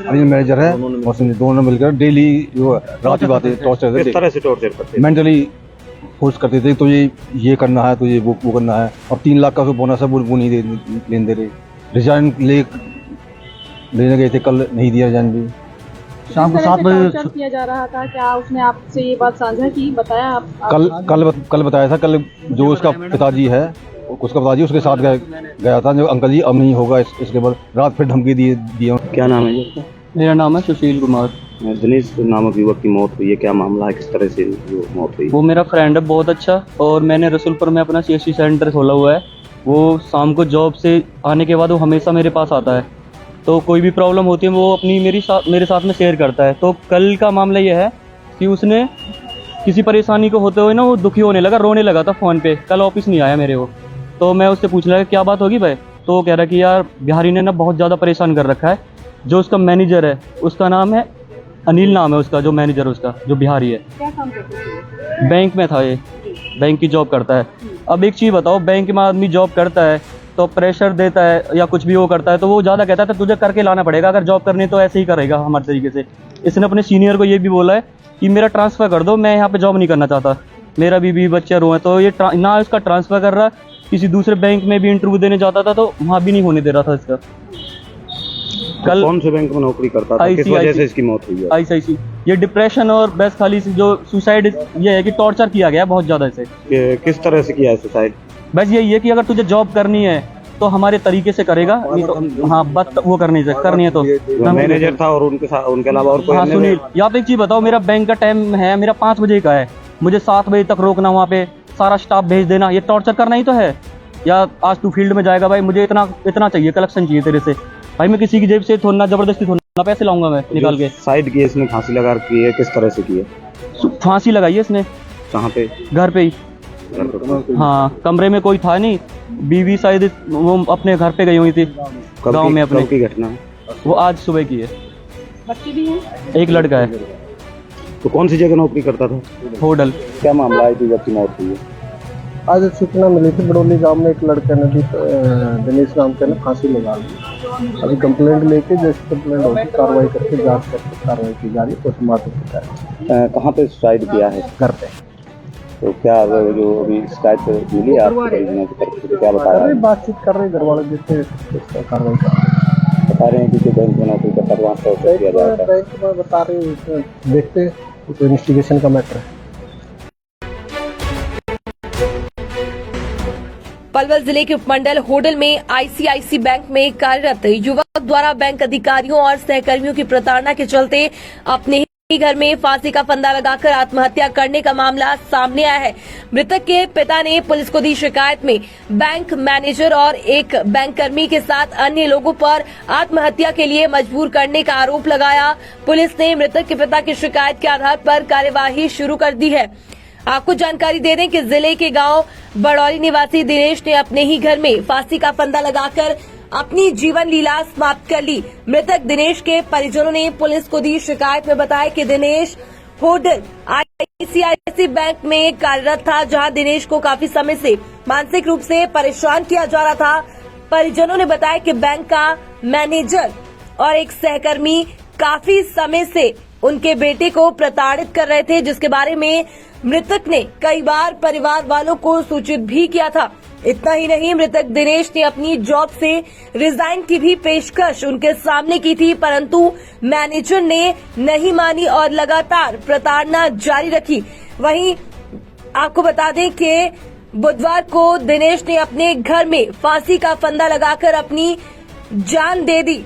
अनिल मैनेजर है और सुनील, दोनों मिलकर डेली जो रात की बातें टॉर्चर किस तरह से टॉर्चर करते थे? मेंटली फोर्स करते थे। तो ये करना है, तो ये वो करना है, और 3 लाख का बोनस है वो नहीं लेने दे रहे। रिजाइन लेने गए थे, कल नहीं दिया रिजाइन भी। शाम को 7 बजे किया जा रहा था। क्या उसने आपसे ये बात साझा की, बताया आप? कल बताया था। कल जो उसका पिताजी है, उसका पिताजी उसके साथ गया था, जो अंकल जी अब नहीं होगा, इसके बाद रात फिर धमकी दिए। क्या नाम है ये? मेरा नाम है सुशील कुमार। दिनेश नामक युवक की मौत हुई है, क्या मामला है, किस तरह से जो मौत हुई? वो मेरा फ्रेंड है बहुत अच्छा, और मैंने रसूलपुर में अपना सीएससी सेंटर खोला हुआ है। वो शाम को जॉब से आने के बाद वो हमेशा मेरे पास आता है, तो कोई भी प्रॉब्लम होती है वो अपनी मेरे साथ में शेयर करता है। तो कल का मामला ये है कि उसने किसी परेशानी को होते हुए ना वो दुखी होने लगा, रोने लगा था फ़ोन पे। कल ऑफिस नहीं आया मेरे वो, तो मैं उससे पूछ लगा क्या बात होगी भाई, तो वो कह रहा कि यार बिहारी ने ना बहुत ज़्यादा परेशान कर रखा है। जो उसका मैनेजर है, उसका नाम है अनिल, नाम है उसका, जो मैनेजर है उसका, जो बिहारी है। क्या काम करते थे? बैंक में था, ये बैंक की जॉब करता है। अब एक चीज़ बताओ, बैंक में आदमी जॉब करता है तो प्रेशर देता है या कुछ भी वो करता है, तो वो ज़्यादा कहता है तुझे करके लाना पड़ेगा, अगर जॉब करनी तो ऐसे ही करेगा हमारे तरीके से। इसने अपने सीनियर को ये भी बोला है कि मेरा ट्रांसफ़र कर दो, मैं यहाँ पे जॉब नहीं करना चाहता, मेरा बीवी बच्चे रो है। तो ये ना उसका ट्रांसफ़र कर रहा, किसी दूसरे बैंक में भी इंटरव्यू देने जाता था तो वहाँ भी नहीं होने दे रहा था इसका। कल कौन से बैंक में नौकरी करता था, किस वजह से इसकी मौत हुई है? आईसीआईसी। ये डिप्रेशन और बस खाली जो सुसाइड, ये है कि टॉर्चर किया गया बहुत ज़्यादा इसे। किस तरह से किया है सुसाइड? बस यही है कि अगर तुझे जॉब करनी है तो हमारे तरीके से करेगा, नहीं तो हाँ बस वो करनी है तो। मैनेजर था और उनके अलावा और कोई? हाँ सुनील। यहाँ पे एक चीज़ बताओ, मेरा बैंक का टाइम है, मेरा 5 बजे का है, मुझे 7 बजे तक रोकना, वहाँ पे सारा स्टाफ भेज देना, ये टॉर्चर करना ही तो है। या आज तू फील्ड में जाएगा भाई, मुझे इतना चाहिए, कलेक्शन चाहिए तेरे से भाई, मैं किसी की जेब से थोड़ा जबरदस्ती थोड़ा पैसे लाऊंगा मैं निकाल के। साइड की इसने फांसी लगा रखी है, किस तरह से की है? फांसी लगाई है इसने। कहाँ पे? घर पे ही। हाँ, कमरे में कोई था नहीं, बीवी शायद वो अपने घर पे गई हुई थी गांव में अपने। कब की घटना है? वो आज सुबह की है। बच्चे भी हैं? एक लड़का है। तो कौन सी जगह नौकरी करता था? होटल। क्या मामला है युवक की मौत हुई है? आज सूचना मिली थी, बड़ौली गांव में एक लड़के ने दिनेश नाम के ने फांसी लगा ली। अभी कंप्लेंट लेके जैसे कंप्लेंट होगी कार्रवाई करके जांच करके कार्रवाई की जा रही है। पोस्टमार्टम कहाँ पे सुसाइड किया है? घर पे। तो क्या जो अभी शिकायत मिली आपको परिजनों की तरफ से, क्या बताया? अरे बातचीत कर रहे घर वाले, जिससे कार्रवाई कर रहे हैं। बता रहे हैं कि बैंक में नौकरी करता था, वहाँ से किया जाता है। बैंक में बता रहे हैं, देखते हैं, तो इन्वेस्टिगेशन का मैटर है। पलवल जिले के उपमंडल होडल में आईसीआईसी बैंक में कार्यरत युवक द्वारा बैंक अधिकारियों और सहकर्मियों की प्रताड़ना के चलते अपने घर में फांसी का फंदा लगाकर आत्महत्या करने का मामला सामने आया है। मृतक के पिता ने पुलिस को दी शिकायत में बैंक मैनेजर और एक बैंक कर्मी के साथ अन्य लोगों पर आत्महत्या के लिए मजबूर करने का आरोप लगाया। पुलिस ने मृतक के पिता की शिकायत के आधार पर कार्यवाही शुरू कर दी है। आपको जानकारी दे दें कि जिले के गांव बड़ौली निवासी दिनेश ने अपने ही घर में फांसी का फंदा लगाकर अपनी जीवन लीला समाप्त कर ली। मृतक दिनेश के परिजनों ने पुलिस को दी शिकायत में बताया कि दिनेश होडल आईसीआईसी बैंक में कार्यरत था, जहां दिनेश को काफी समय से मानसिक रूप से परेशान किया जा रहा था। परिजनों ने बताया कि बैंक का मैनेजर और एक सहकर्मी काफी समय से उनके बेटे को प्रताड़ित कर रहे थे, जिसके बारे में मृतक ने कई बार परिवार वालों को सूचित भी किया था। इतना ही नहीं, मृतक दिनेश ने अपनी जॉब से रिजाइन की भी पेशकश उनके सामने की थी, परंतु मैनेजर ने नहीं मानी और लगातार प्रताड़ना जारी रखी। वहीं आपको बता दें कि बुधवार को दिनेश ने अपने घर में फांसी का फंदा लगाकर अपनी जान दे दी।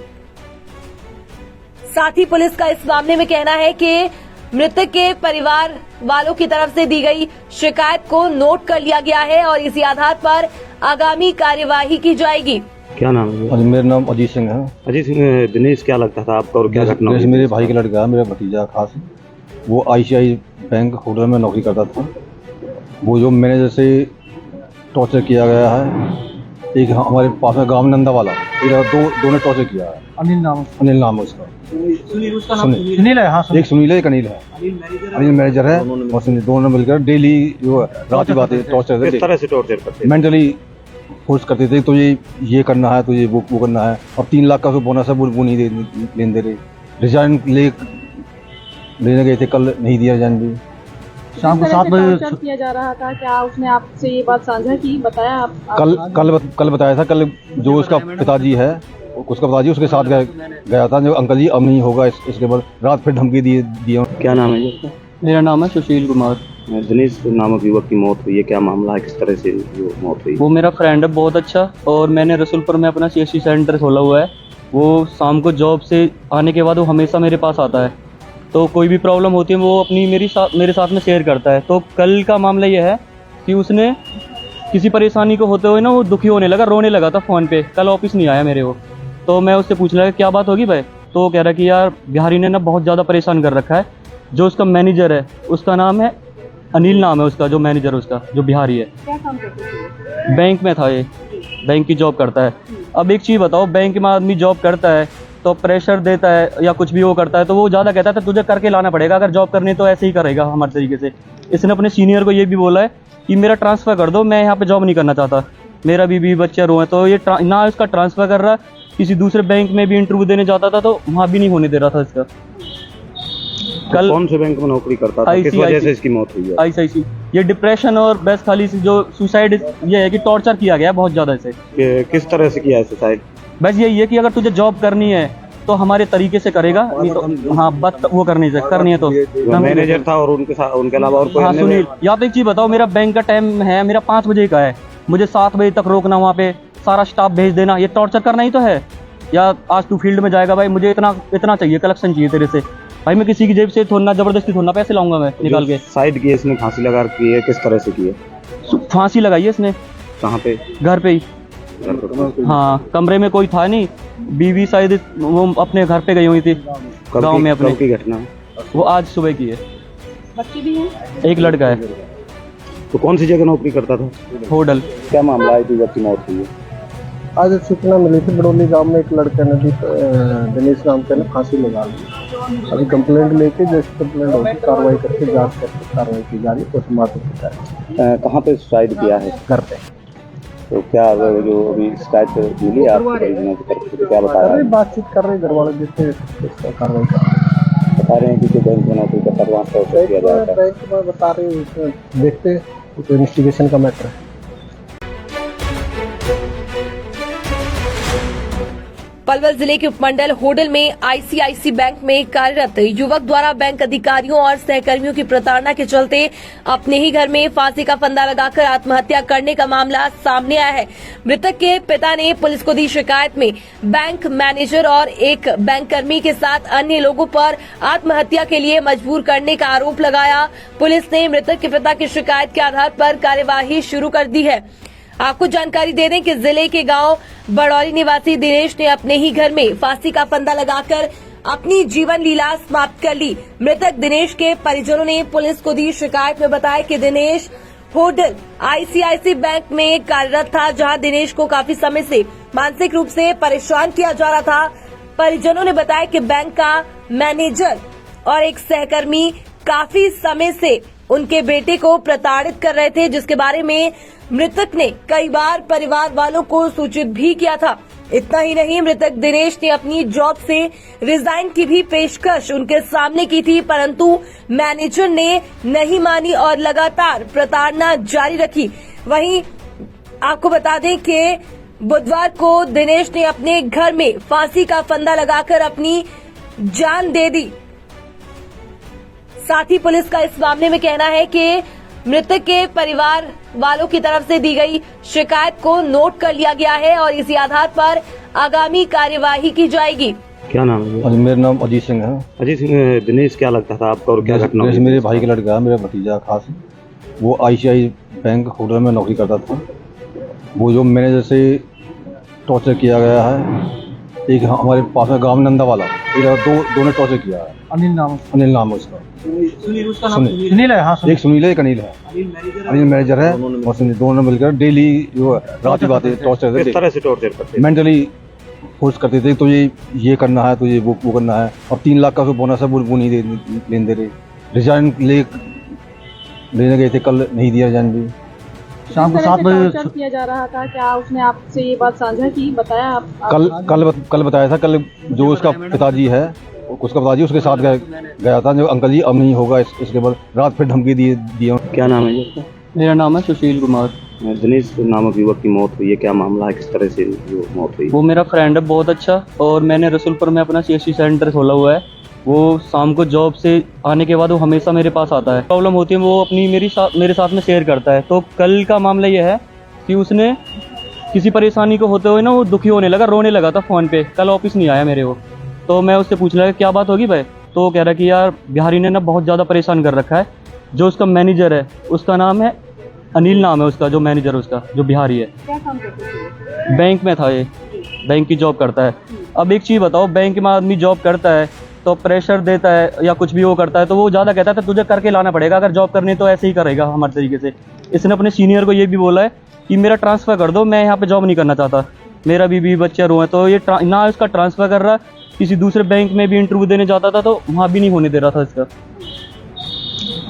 साथ ही पुलिस का इस मामले में कहना है कि मृतक के परिवार वालों की तरफ से दी गई शिकायत को नोट कर लिया गया है और इसी आधार पर आगामी कार्यवाही की जाएगी। क्या नाम है? और मेरा नाम अजीत सिंह है। अजीत सिंह, दिनेश क्या लगता था आपका और क्या घटना दिनेश हुई? मेरे भाई का लड़का है, मेरा भतीजा खास। वो आईसीआई बैंक होटल में नौकरी करता था। वो जो मैनेजर से टॉर्चर किया गया है, एक हमारे पास में गाँव नंदा वाला, दो ने टॉर्चर किया है। अनिल नाम है उसका। सुनील है, हाँ, एक सुनील है, एक अनिल है। अनिल मैनेजर है और सुनील, दोनों मिलकर डेली जो रात की बातें टॉर्चर किस तरह से टॉर्चर करते? मेंटली फोर्स करते थे। तो ये करना है, तो ये वो करना है, और 3 लाख का जो बोनस है वो नहीं लेने दे रहे। रिजाइन लेने गए थे, कल नहीं दिया रिजाइन भी। शाम को 7 बजे टॉर्चर किया जा रहा था। क्या उसने आपसे ये बात साझा की, बताया आप? कल बताया था। कल जो उसका पिताजी है, उसका पिताजी उसके साथ गया था। जो अंकल जी अब नहीं होगा, इसके बाद रात फिर धमकी दिए। क्या नाम है जी? मेरा नाम है सुशील कुमार। दिनेश नामक युवक की मौत हुई है, क्या मामला है, किस तरह से जो मौत हुई? वो मेरा फ्रेंड है बहुत अच्छा, और मैंने रसूलपुर में अपना CSC सेंटर खोला हुआ है। वो शाम को जॉब से आने के बाद वो हमेशा मेरे पास आता है, तो कोई भी प्रॉब्लम होती है वो अपनी मेरे साथ में शेयर करता है। तो कल का मामला ये है कि उसने किसी परेशानी को होते हुए ना वो दुखी होने लगा, रोने लगा था फ़ोन पे। कल ऑफिस नहीं आया मेरे वो, तो मैं उससे पूछ लगा क्या बात होगी भाई, तो वो कह रहा कि यार बिहारी ने ना बहुत ज़्यादा परेशान कर रखा है। जो उसका मैनेजर है, उसका नाम है अनिल, नाम है उसका, जो मैनेजर उसका जो बिहारी है। क्या काम करते थे? बैंक में था, ये बैंक की जॉब करता है। अब एक चीज़ बताओ, बैंक में आदमी जॉब करता है तो प्रेशर देता है या कुछ भी वो करता है, तो वो ज़्यादा कहता है तुझे करके लाना पड़ेगा, अगर जॉब करनी तो ऐसे ही करेगा हमारे तरीके से। इसने अपने सीनियर को ये भी बोला है कि मेरा ट्रांसफ़र कर दो, मैं यहाँ पे जॉब नहीं करना चाहता, मेरा भी बच्चे रो हैं। तो ये ना इसका ट्रांसफ़र कर रहा, किसी दूसरे बैंक में भी इंटरव्यू देने जाता था तो वहाँ भी नहीं होने दे रहा था इसका। कल कौन से बैंक में नौकरी करता था, किस वजह से इसकी मौत हुई है? आईसीआईसी। ये डिप्रेशन और बस खाली जो सुसाइड, ये है कि टॉर्चर किया गया बहुत ज़्यादा इसे। किस तरह से किया है सुसाइड? बस यही है कि अगर तुझे जॉब करनी है तो हमारे तरीके से करेगा, नहीं तो हाँ बस वो करनी है तो। मैनेजर था और उनके अलावा और कोई? हाँ सुनील। या तो एक चीज़ बताओ, मेरा बैंक का टाइम है, मेरा 5 बजे का है, मुझे 7 बजे तक रोकना, वहाँ पे सारा स्टाफ भेज देना, ये टॉर्चर करना ही तो है। या आज तू फील्ड में जाएगा भाई, मुझे इतना चाहिए, कलेक्शन चाहिए तेरे से भाई, मैं किसी की जेब से थोड़ा जबरदस्ती थोड़ा पैसे लाऊंगा मैं निकाल के। साइड की इसने फांसी लगा की है, किस तरह से की है? फांसी लगाई है इसने। कहाँ पे? घर पे ही। हाँ, कमरे में कोई था नहीं, बीवी शायद वो अपने घर पे गई हुई थी गांव में अपने। कब की घटना है? वो आज सुबह की है। बच्चे भी हैं? एक लड़का है। तो कौन सी जगह नौकरी करता था? होटल। क्या मामला है युवक की मौत हुई है? आज सूचना मिली थी बड़ौली गांव में एक लड़के ने दिनेश नाम के ने फांसी लगा ली। अभी कंप्लेंट लेके जैसे कंप्लेंट होगी कार्रवाई करके जांच करके कार्रवाई की जा रही है। पोस्टमार्टम कहाँ पे सुसाइड किया है? घर पे। तो क्या जो अभी शिकायत मिली है आपको परिजनों की तरफ से, तो क्या बता रहे हैं? बातचीत कर रहे, घर वाले देखते कार्रवाई कर रहे हैं। बता रहे हैं कि जो बैंक में नौकरी करता था वहाँ टॉर्चर किया जा रहा था। बैंक में बता रहे, देखते तो इन्वेस्टिगेशन का मैटर है। पलवल जिले के उपमंडल होडल में आईसीआईसी बैंक में कार्यरत युवक द्वारा बैंक अधिकारियों और सहकर्मियों की प्रताड़ना के चलते अपने ही घर में फांसी का फंदा लगाकर आत्महत्या करने का मामला सामने आया है। मृतक के पिता ने पुलिस को दी शिकायत में बैंक मैनेजर और एक बैंक कर्मी के साथ अन्य लोगों पर आत्महत्या के लिए मजबूर करने का आरोप लगाया। पुलिस ने मृतक के पिता की शिकायत के आधार पर कार्यवाही शुरू कर दी है। आपको जानकारी दे दें कि जिले के गांव बड़ौली निवासी दिनेश ने अपने ही घर में फांसी का फंदा लगाकर अपनी जीवन लीला समाप्त कर ली। मृतक दिनेश के परिजनों ने पुलिस को दी शिकायत में बताया कि दिनेश होडल आईसीआईसी बैंक में कार्यरत था, जहां दिनेश को काफी समय से मानसिक रूप से परेशान किया जा रहा था। परिजनों ने बताया कि बैंक का मैनेजर और एक सहकर्मी काफी समय से उनके बेटे को प्रताड़ित कर रहे थे, जिसके बारे में मृतक ने कई बार परिवार वालों को सूचित भी किया था। इतना ही नहीं, मृतक दिनेश ने अपनी जॉब से रिजाइन की भी पेशकश उनके सामने की थी, परंतु मैनेजर ने नहीं मानी और लगातार प्रताड़ना जारी रखी। वहीं आपको बता दें कि बुधवार को दिनेश ने अपने घर में फांसी का फंदा लगाकर अपनी जान दे दी। साथ ही पुलिस का इस मामले में कहना है कि मृतक के परिवार वालों की तरफ से दी गई शिकायत को नोट कर लिया गया है और इसी आधार पर आगामी कार्यवाही की जाएगी। क्या नाम है? और मेरा नाम अजीत सिंह है। अजीत सिंह, दिनेश क्या लगता था आपका और क्या घटना हुई? मेरे भाई का लड़का है, मेरा भतीजा खास। वो आईसीआई बैंक होटल में नौकरी करता था। वो जो मैनेजर से टॉर्चर किया गया है, एक हमारे पास में गाँव नंदा वाला, दो ने टॉर्चर किया है। अनिल नाम है उसका। सुनील है, हाँ, एक सुनील है, एक अनिल है। अनिल मैनेजर है और सुनील, दोनों मिलकर डेली जो रात की बातें टॉर्चर किस तरह से टॉर्चर करते? मेंटली फोर्स करते थे। तो ये करना है, तो ये वो करना है। और 3 लाख का बोनस है, वो नहीं लेने दे रहे। रिजाइन लेने गए थे कल, नहीं दिया रिजाइन भी। शाम को 7 बजे किया जा रहा था। क्या उसने आपसे ये बात साझा की, बताया आप? कल बताया था। कल जो उसका पिताजी है, उसका पिताजी उसके साथ गया था, जो अंकल जी अब नहीं होगा, इसके बाद रात फिर धमकी दिए। क्या नाम है? मेरा नाम है सुशील कुमार। दिनेश नामक युवक की मौत हुई है, क्या मामला है, किस तरह से जो मौत हुई? वो मेरा फ्रेंड है बहुत अच्छा, और मैंने रसूलपुर में अपना सीएससी सेंटर खोला हुआ है। वो शाम को जॉब से आने के बाद वो हमेशा मेरे पास आता है। प्रॉब्लम होती है वो अपनी मेरे साथ में शेयर करता है। तो कल का मामला ये है कि उसने किसी परेशानी को होते हुए ना वो दुखी होने लगा, रोने लगा था फ़ोन पे। कल ऑफिस नहीं आया मेरे वो। तो मैं उससे पूछने लगा क्या बात होगी भाई, तो वो कह रहा कि यार बिहारी ने ना बहुत ज़्यादा परेशान कर रखा है। जो उसका मैनेजर है, उसका नाम है अनिल, नाम है उसका, जो मैनेजर उसका, जो बिहारी है। क्या काम करते थे? बैंक में था, ये बैंक की जॉब करता है। अब एक चीज़ बताओ, बैंक में आदमी जॉब करता है तो प्रेशर देता है या कुछ भी वो करता है, तो वो ज़्यादा कहता है तुझे करके लाना पड़ेगा, अगर जॉब करनी तो ऐसे ही करेगा हमारे तरीके से। इसने अपने सीनियर को ये भी बोला है कि मेरा ट्रांसफ़र कर दो, मैं यहाँ पे जॉब नहीं करना चाहता, मेरा बीवी बच्चे रो हैं। तो ये ना इसका ट्रांसफ़र कर रहा, किसी दूसरे बैंक में भी इंटरव्यू देने जाता था तो वहाँ भी नहीं होने दे रहा था इसका।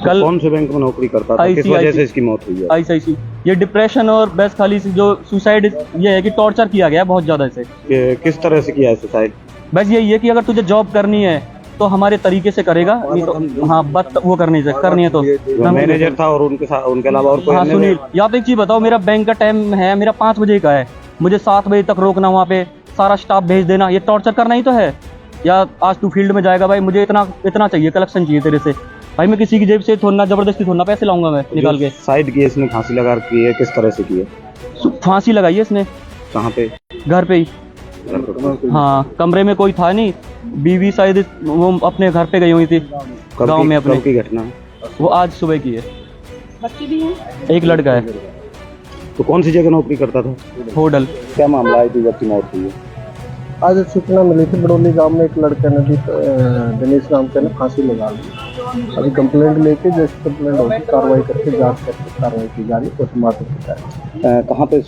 कल कौन से बैंक में नौकरी करता था, किस वजह से इसकी मौत हुई है? आईसीआईसी। ये डिप्रेशन और बस खाली जो सुसाइड, ये है कि टॉर्चर किया गया है बहुत ज़्यादा इसे। किस तरह से किया है सुसाइड? बस यही है कि अगर तुझे जॉब करनी है तो हमारे तरीके से करेगा, नहीं तो हाँ बस वो करनी है तो मैनेजर था और उनके अलावा और कोई? हाँ सुनील। यहाँ पे एक चीज़ बताओ, मेरा बैंक का टाइम है, मेरा 5 बजे का है, मुझे 7 बजे तक रोकना, वहाँ पे सारा स्टाफ भेज देना, ये टॉर्चर करना ही तो है। या आज तू फील्ड में जाएगा भाई, मुझे इतना चाहिए, कलेक्शन चाहिए तेरे से भाई। मैं किसी की जेब से थोड़ा जबरदस्ती थोड़ा पैसे लाऊंगा मैं निकाल के। साइड की इसने फांसी लगा रखी है, किस तरह से की है? फांसी लगाई है इसने। कहाँ पे? घर पे ही। हाँ, कमरे में कोई था नहीं, बीवी शायद वो अपने घर पे गई हुई थी गांव में अपने। कब की घटना है? वो आज सुबह की है। बच्चे भी हैं? एक लड़का है। तो कौन सी जगह नौकरी करता था? होटल। क्या मामला है जब की मौत हुई है? आज सूचना मिली थी बड़ौली गांव में एक लड़के ने दिनेश नाम के ने फांसी लगा ली। अभी कंप्लेंट लेके जैसे कंप्लेंट होगी कार्रवाई करके जांच करके कार्रवाई की जा रही है। पोस्टमार्टम की जा रही है। कहाँ पे